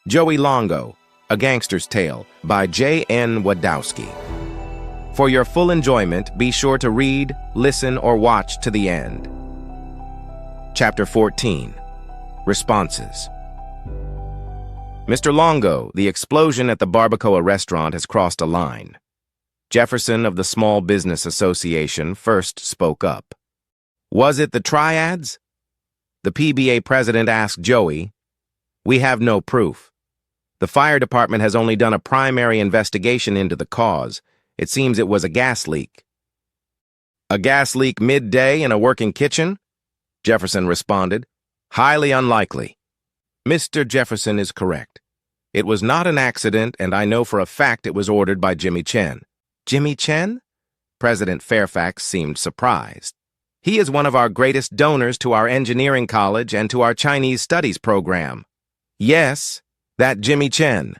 Joey Longo, A Gangster's Tale by J.N. Wdowski. For your full enjoyment, be sure to read, listen, or watch to the end. Chapter 14. Responses. Mr. Longo, the explosion at the Barbacoa restaurant has crossed a line. Jefferson of the Small Business Association first spoke up. Was it the triads? The PBA president asked Joey. We have no proof. The fire department has only done a primary investigation into the cause. It seems it was a gas leak. A gas leak midday in a working kitchen? Jefferson responded. Highly unlikely. Mr. Jefferson is correct. It was not an accident, and I know for a fact it was ordered by Jimmy Chen. Jimmy Chen? President Fairfax seemed surprised. He is one of our greatest donors to our engineering college and to our Chinese studies program. Yes, that Jimmy Chen,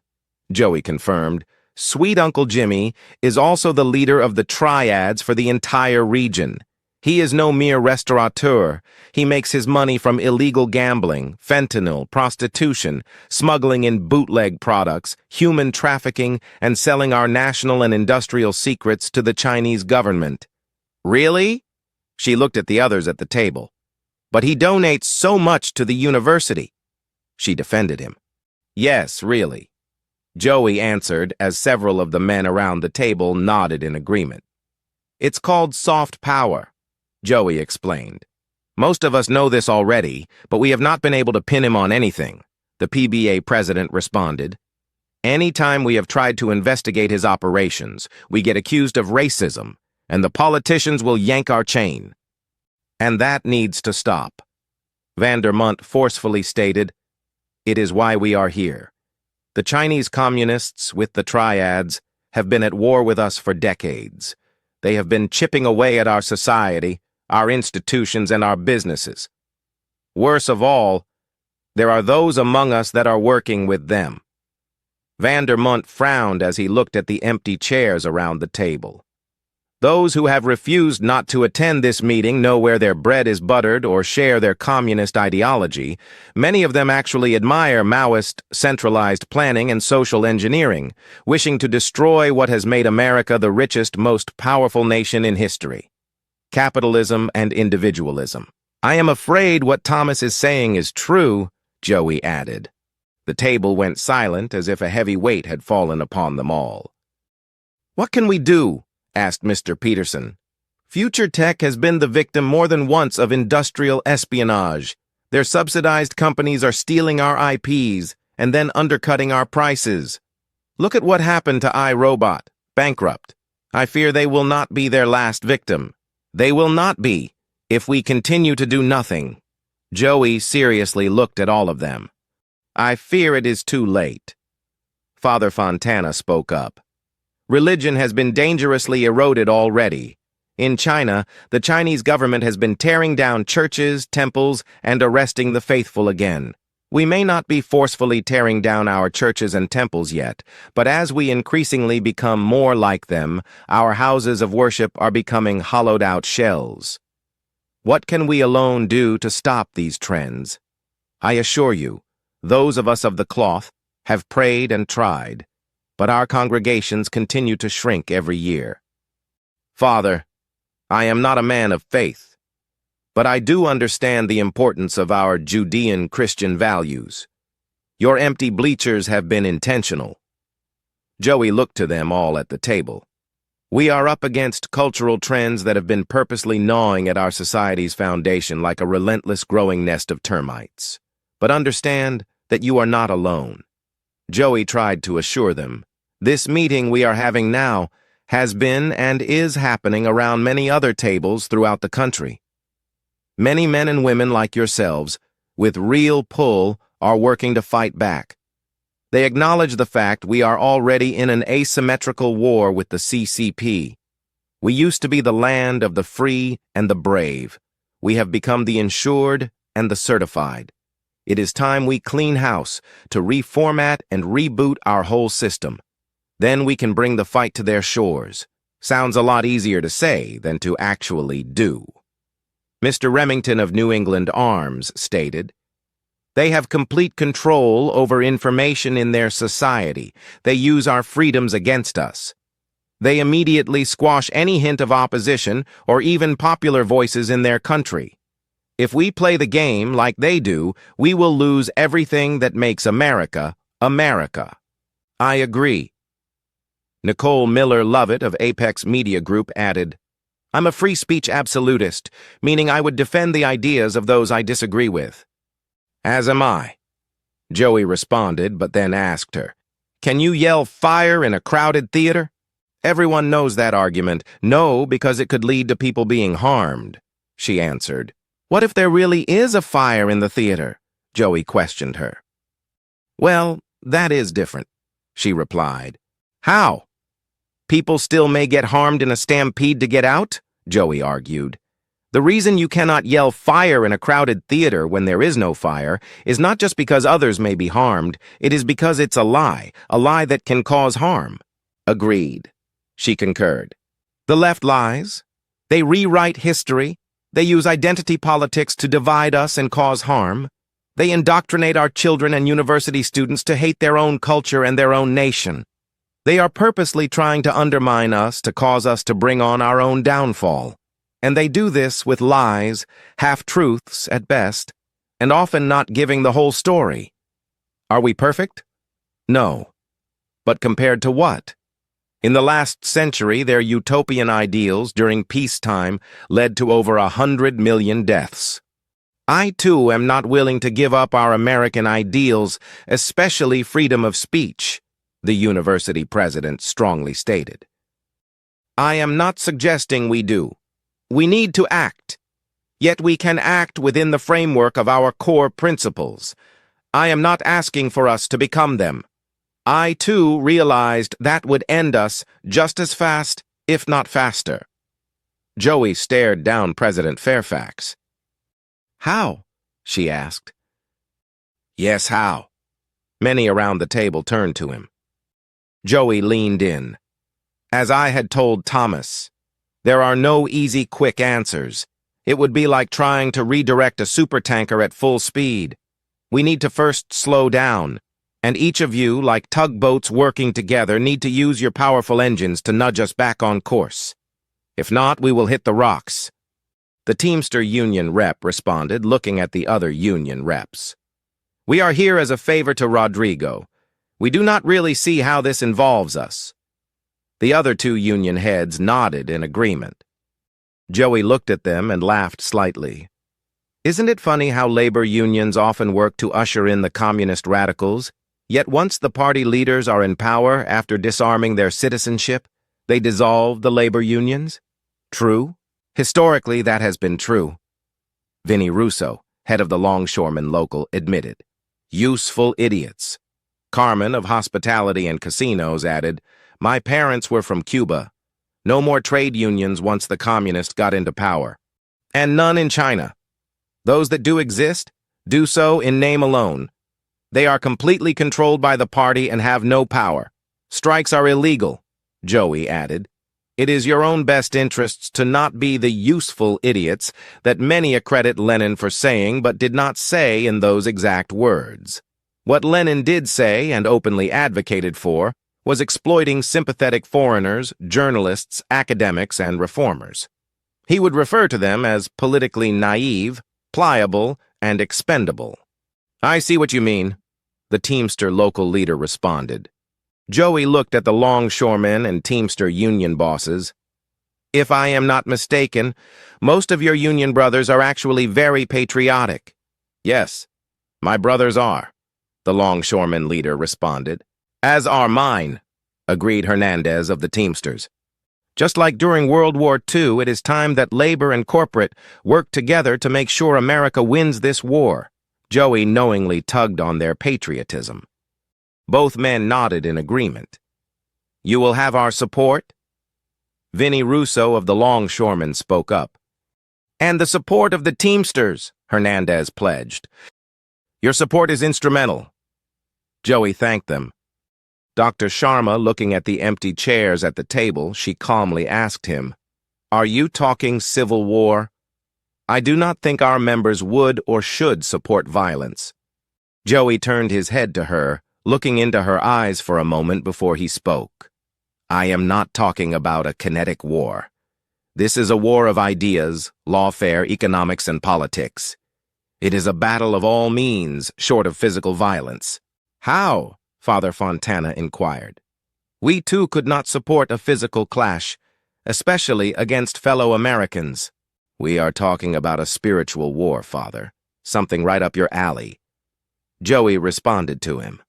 Joey confirmed. Sweet Uncle Jimmy is also the leader of the triads for the entire region. He is no mere restaurateur. He makes his money from illegal gambling, fentanyl, prostitution, smuggling in bootleg products, human trafficking, and selling our national and industrial secrets to the Chinese government. Really? She looked at the others at the table. But he donates so much to the university. She defended him. Yes, really. Joey answered as several of the men around the table nodded in agreement. It's called soft power, Joey explained. Most of us know this already, but we have not been able to pin him on anything, the PBA president responded. Anytime we have tried to investigate his operations, we get accused of racism, and the politicians will yank our chain. And that needs to stop. Vandermont forcefully stated, It is why we are here. The Chinese communists, with the triads, have been at war with us for decades. They have been chipping away at our society, our institutions, and our businesses. Worse of all, there are those among us that are working with them. Vandermont frowned as he looked at the empty chairs around the table. Those who have refused not to attend this meeting know where their bread is buttered or share their communist ideology. Many of them actually admire Maoist centralized planning and social engineering, wishing to destroy what has made America the richest, most powerful nation in history. Capitalism and individualism. I am afraid what Thomas is saying is true, Joey added. The table went silent as if a heavy weight had fallen upon them all. What can we do? Asked Mr. Peterson. Future Tech has been the victim more than once of industrial espionage. Their subsidized companies are stealing our IPs and then undercutting our prices. Look at what happened to iRobot, bankrupt. I fear they will not be their last victim. They will not be, if we continue to do nothing. Joey seriously looked at all of them. I fear it is too late. Father Fontana spoke up. Religion has been dangerously eroded already. In China, the Chinese government has been tearing down churches, temples, and arresting the faithful again. We may not be forcefully tearing down our churches and temples yet, but as we increasingly become more like them, our houses of worship are becoming hollowed-out shells. What can we alone do to stop these trends? I assure you, those of us of the cloth have prayed and tried, but our congregations continue to shrink every year. Father, I am not a man of faith, but I do understand the importance of our Judean Christian values. Your empty bleachers have been intentional. Joey looked to them all at the table. We are up against cultural trends that have been purposely gnawing at our society's foundation like a relentless growing nest of termites. But understand that you are not alone. Joey tried to assure them. This meeting we are having now has been and is happening around many other tables throughout the country. Many men and women like yourselves, with real pull, are working to fight back. They acknowledge the fact we are already in an asymmetrical war with the CCP. We used to be the land of the free and the brave. We have become the insured and the certified. It is time we clean house to reformat and reboot our whole system. Then we can bring the fight to their shores. Sounds a lot easier to say than to actually do. Mr. Remington of New England Arms stated, They have complete control over information in their society. They use our freedoms against us. They immediately squash any hint of opposition or even popular voices in their country. If we play the game like they do, we will lose everything that makes America, America. I agree. Nicole Miller-Lovett of Apex Media Group added, I'm a free speech absolutist, meaning I would defend the ideas of those I disagree with. As am I. Joey responded, but then asked her, Can you yell fire in a crowded theater? Everyone knows that argument. No, because it could lead to people being harmed, she answered. What if there really is a fire in the theater? Joey questioned her. Well, that is different, she replied. How? People still may get harmed in a stampede to get out? Joey argued. The reason you cannot yell fire in a crowded theater when there is no fire is not just because others may be harmed, it is because it's a lie that can cause harm. Agreed, she concurred. The left lies. They rewrite history. They use identity politics to divide us and cause harm. They indoctrinate our children and university students to hate their own culture and their own nation. They are purposely trying to undermine us to cause us to bring on our own downfall. And they do this with lies, half-truths at best, and often not giving the whole story. Are we perfect? No. But compared to what? In the last century, their utopian ideals during peacetime led to over 100 million deaths. I, too, am not willing to give up our American ideals, especially freedom of speech, the university president strongly stated. I am not suggesting we do. We need to act. Yet we can act within the framework of our core principles. I am not asking for us to become them. I, too, realized that would end us just as fast, if not faster. Joey stared down President Fairfax. How? She asked. Yes, how? Many around the table turned to him. Joey leaned in. As I had told Thomas, there are no easy, quick answers. It would be like trying to redirect a supertanker at full speed. We need to first slow down, and each of you, like tugboats working together, need to use your powerful engines to nudge us back on course. If not, we will hit the rocks. The Teamster Union rep responded, looking at the other union reps. We are here as a favor to Rodrigo. We do not really see how this involves us. The other two union heads nodded in agreement. Joey looked at them and laughed slightly. Isn't it funny how labor unions often work to usher in the communist radicals, yet once the party leaders are in power after disarming their citizenship, they dissolve the labor unions? True. Historically, that has been true. Vinnie Russo, head of the Longshoremen Local, admitted. Useful idiots. Carmen of Hospitality and Casinos added, My parents were from Cuba. No more trade unions once the communists got into power. And none in China. Those that do exist, do so in name alone. They are completely controlled by the party and have no power. Strikes are illegal, Joey added. It is your own best interests to not be the useful idiots that many accredit Lenin for saying but did not say in those exact words. What Lenin did say and openly advocated for was exploiting sympathetic foreigners, journalists, academics, and reformers. He would refer to them as politically naive, pliable, and expendable. I see what you mean, the Teamster local leader responded. Joey looked at the longshoremen and Teamster union bosses. If I am not mistaken, most of your union brothers are actually very patriotic. Yes, my brothers are, the longshoreman leader responded. As are mine, agreed Hernandez of the Teamsters. Just like during World War II, it is time that labor and corporate work together to make sure America wins this war. Joey knowingly tugged on their patriotism. Both men nodded in agreement. You will have our support? Vinnie Russo of the Longshoremen spoke up. And the support of the Teamsters, Hernandez pledged. Your support is instrumental. Joey thanked them. Dr. Sharma, looking at the empty chairs at the table, she calmly asked him, Are you talking civil war? I do not think our members would or should support violence. Joey turned his head to her, looking into her eyes for a moment before he spoke. I am not talking about a kinetic war. This is a war of ideas, lawfare, economics, and politics. It is a battle of all means, short of physical violence. How? Father Fontana inquired. We too could not support a physical clash, especially against fellow Americans. We are talking about a spiritual war, Father. Something right up your alley. Joey responded to him.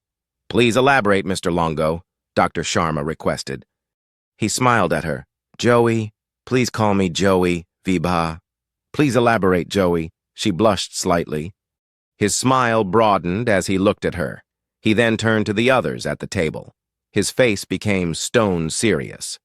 Please elaborate, Mr. Longo, Dr. Sharma requested. He smiled at her. Joey, please call me Joey, Vibha. Please elaborate, Joey. She blushed slightly. His smile broadened as he looked at her. He then turned to the others at the table. His face became stone serious.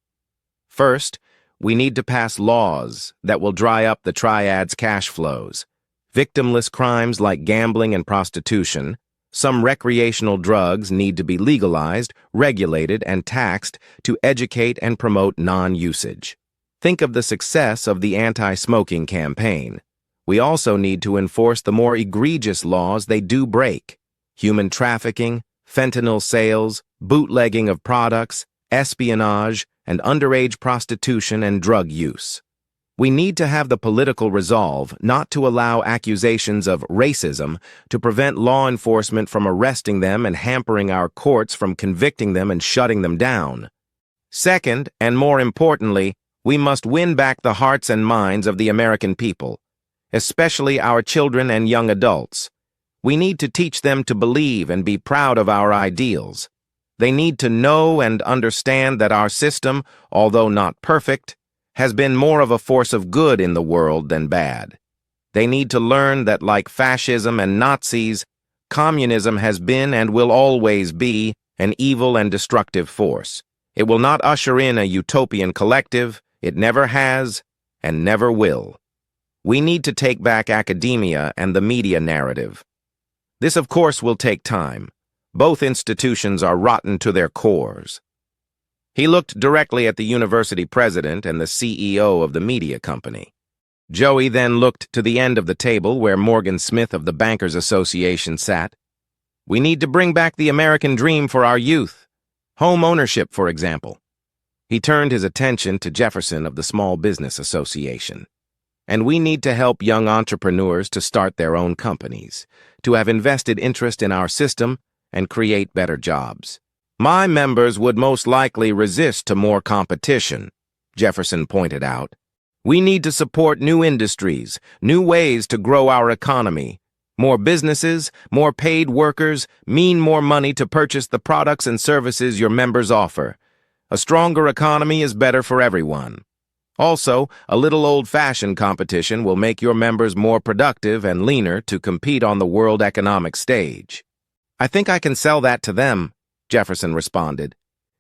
First, we need to pass laws that will dry up the triad's cash flows. Victimless crimes like gambling and prostitution, some recreational drugs need to be legalized, regulated, and taxed to educate and promote non-usage. Think of the success of the anti-smoking campaign. We also need to enforce the more egregious laws they do break. Human trafficking, fentanyl sales, bootlegging of products, espionage, and underage prostitution and drug use. We need to have the political resolve not to allow accusations of racism to prevent law enforcement from arresting them and hampering our courts from convicting them and shutting them down. Second, and more importantly, we must win back the hearts and minds of the American people, especially our children and young adults. We need to teach them to believe and be proud of our ideals. They need to know and understand that our system, although not perfect, has been more of a force of good in the world than bad. They need to learn that, like fascism and Nazis, communism has been and will always be an evil and destructive force. It will not usher in a utopian collective. It never has and never will. We need to take back academia and the media narrative. This, of course, will take time. Both institutions are rotten to their cores. He looked directly at the university president and the CEO of the media company. Joey then looked to the end of the table where Morgan Smith of the Bankers Association sat. We need to bring back the American dream for our youth. Home ownership, for example. He turned his attention to Jefferson of the Small Business Association. And we need to help young entrepreneurs to start their own companies, to have invested interest in our system, and create better jobs. My members would most likely resist to more competition, Jefferson pointed out. We need to support new industries, new ways to grow our economy. More businesses, more paid workers mean more money to purchase the products and services your members offer. A stronger economy is better for everyone. Also, a little old-fashioned competition will make your members more productive and leaner to compete on the world economic stage. I think I can sell that to them, Jefferson responded.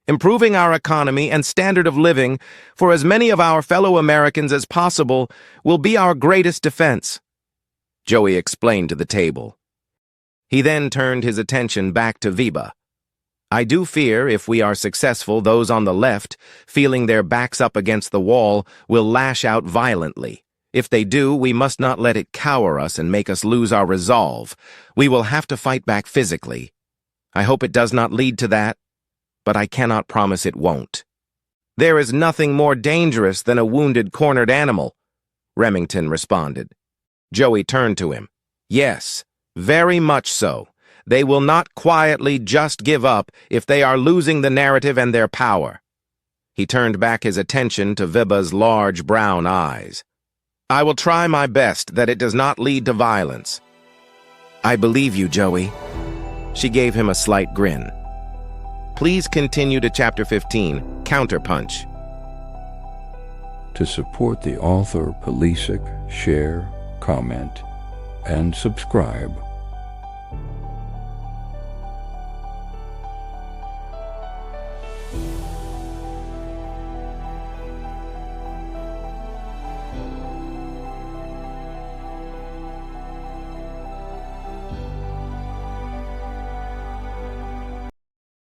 Improving our economy and standard of living for as many of our fellow Americans as possible will be our greatest defense, Joey explained to the table. He then turned his attention back to Vibha. I do fear if we are successful, those on the left, feeling their backs up against the wall, will lash out violently. If they do, we must not let it cower us and make us lose our resolve. We will have to fight back physically. I hope it does not lead to that, but I cannot promise it won't. There is nothing more dangerous than a wounded, cornered animal, Remington responded. Joey turned to him. Yes, very much so. They will not quietly just give up if they are losing the narrative and their power. He turned back his attention to Vibha's large brown eyes. I will try my best that it does not lead to violence. I believe you, Joey. She gave him a slight grin. Please continue to Chapter 15, Counterpunch. To support the author, Polisic, share, comment, and subscribe.